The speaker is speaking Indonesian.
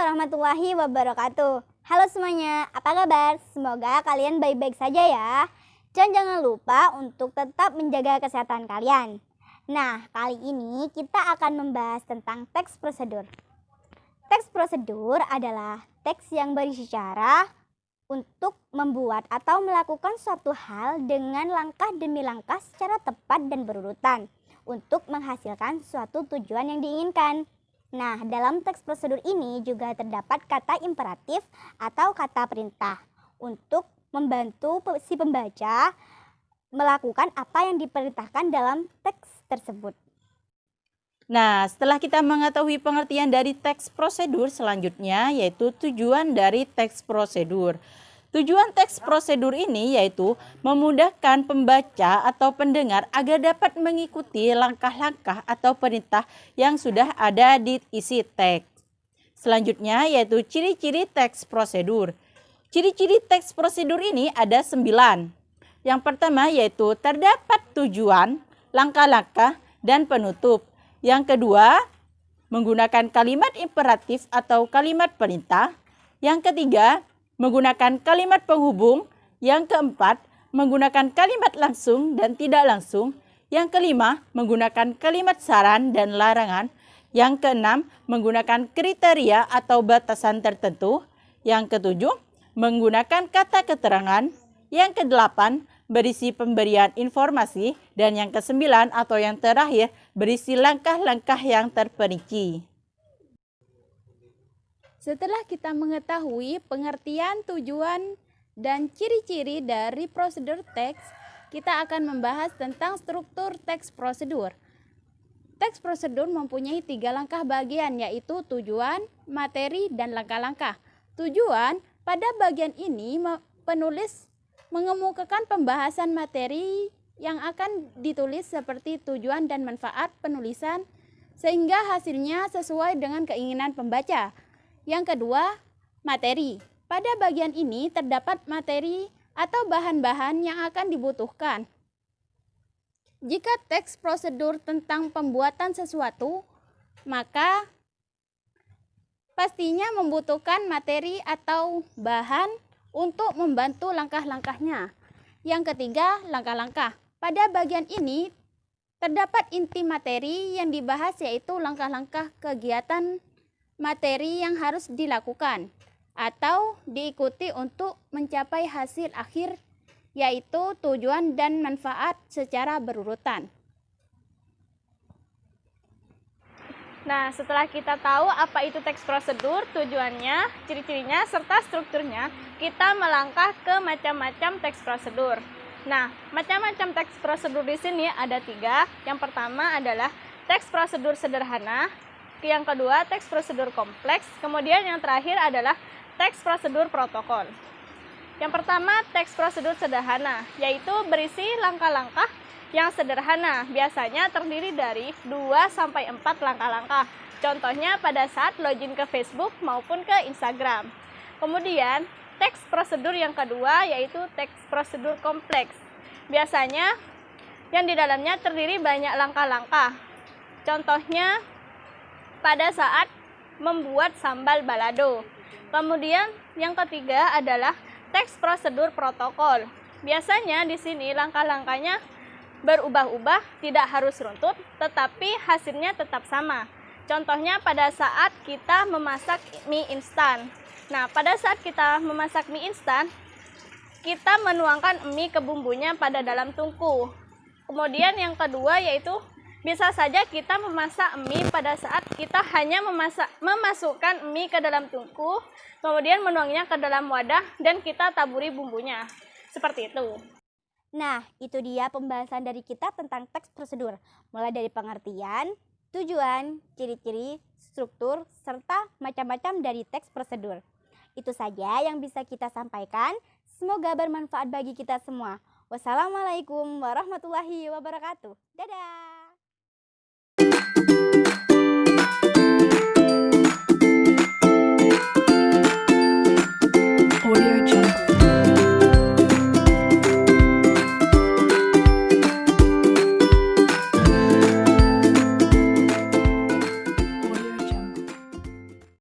warahmatullahi wabarakatuh. Halo semuanya, apa kabar? Semoga kalian baik-baik saja ya. Dan jangan lupa untuk tetap menjaga kesehatan kalian. Nah, kali ini kita akan membahas tentang teks prosedur. Teks prosedur adalah teks yang berisi cara untuk membuat atau melakukan suatu hal dengan langkah demi langkah secara tepat dan berurutan untuk menghasilkan suatu tujuan yang diinginkan. Nah, dalam teks prosedur ini juga terdapat kata imperatif atau kata perintah untuk membantu si pembaca melakukan apa yang diperintahkan dalam teks tersebut. Nah, setelah kita mengetahui pengertian dari teks prosedur, selanjutnya yaitu tujuan dari teks prosedur. Tujuan teks prosedur ini yaitu memudahkan pembaca atau pendengar agar dapat mengikuti langkah-langkah atau perintah yang sudah ada di isi teks. Selanjutnya yaitu ciri-ciri teks prosedur. Ciri-ciri teks prosedur ini ada 9. Yang pertama yaitu terdapat tujuan, langkah-langkah, dan penutup. Yang kedua, menggunakan kalimat imperatif atau kalimat perintah. Yang ketiga, menggunakan kalimat penghubung. Yang keempat, menggunakan kalimat langsung dan tidak langsung. Yang kelima, menggunakan kalimat saran dan larangan. Yang keenam, menggunakan kriteria atau batasan tertentu. Yang ketujuh, menggunakan kata keterangan. Yang kedelapan, berisi pemberian informasi. Dan yang kesembilan atau yang terakhir, berisi langkah-langkah yang terperinci. Setelah kita mengetahui pengertian, tujuan, dan ciri-ciri dari prosedur teks, kita akan membahas tentang struktur teks prosedur. Teks prosedur mempunyai 3 langkah bagian, yaitu tujuan, materi, dan langkah-langkah. Tujuan, pada bagian ini penulis mengemukakan pembahasan materi yang akan ditulis seperti tujuan dan manfaat penulisan, sehingga hasilnya sesuai dengan keinginan pembaca. Yang kedua, materi. Pada bagian ini terdapat materi atau bahan-bahan yang akan dibutuhkan. Jika teks prosedur tentang pembuatan sesuatu, maka pastinya membutuhkan materi atau bahan untuk membantu langkah-langkahnya. Yang ketiga, langkah-langkah. Pada bagian ini terdapat inti materi yang dibahas, yaitu langkah-langkah kegiatan materi yang harus dilakukan atau diikuti untuk mencapai hasil akhir, yaitu tujuan dan manfaat secara berurutan. Nah, setelah kita tahu apa itu teks prosedur, tujuannya, ciri-cirinya, serta strukturnya, kita melangkah ke macam-macam teks prosedur. Nah, macam-macam teks prosedur di sini ada 3. Yang pertama adalah teks prosedur sederhana. Yang kedua, teks prosedur kompleks. Kemudian yang terakhir adalah teks prosedur protokol. Yang pertama, teks prosedur sederhana, yaitu berisi langkah-langkah yang sederhana. Biasanya terdiri dari 2-4 langkah-langkah. Contohnya pada saat login ke Facebook maupun ke Instagram. Kemudian, teks prosedur yang kedua yaitu teks prosedur kompleks. Biasanya yang di dalamnya terdiri banyak langkah-langkah. Contohnya pada saat membuat sambal balado. Kemudian yang ketiga adalah teks prosedur protokol. Biasanya di sini langkah-langkahnya berubah-ubah, tidak harus runtut, tetapi hasilnya tetap sama. Contohnya pada saat kita memasak mie instan. Nah, pada saat kita memasak mie instan, kita menuangkan mie ke bumbunya pada dalam tungku. Kemudian yang kedua yaitu bisa saja kita memasak mie pada saat kita hanya memasukkan mie ke dalam tungku, kemudian menuangnya ke dalam wadah, dan kita taburi bumbunya. Seperti itu. Nah, itu dia pembahasan dari kita tentang teks prosedur. Mulai dari pengertian, tujuan, ciri-ciri, struktur, serta macam-macam dari teks prosedur. Itu saja yang bisa kita sampaikan. Semoga bermanfaat bagi kita semua. Wassalamualaikum warahmatullahi wabarakatuh. Dadah!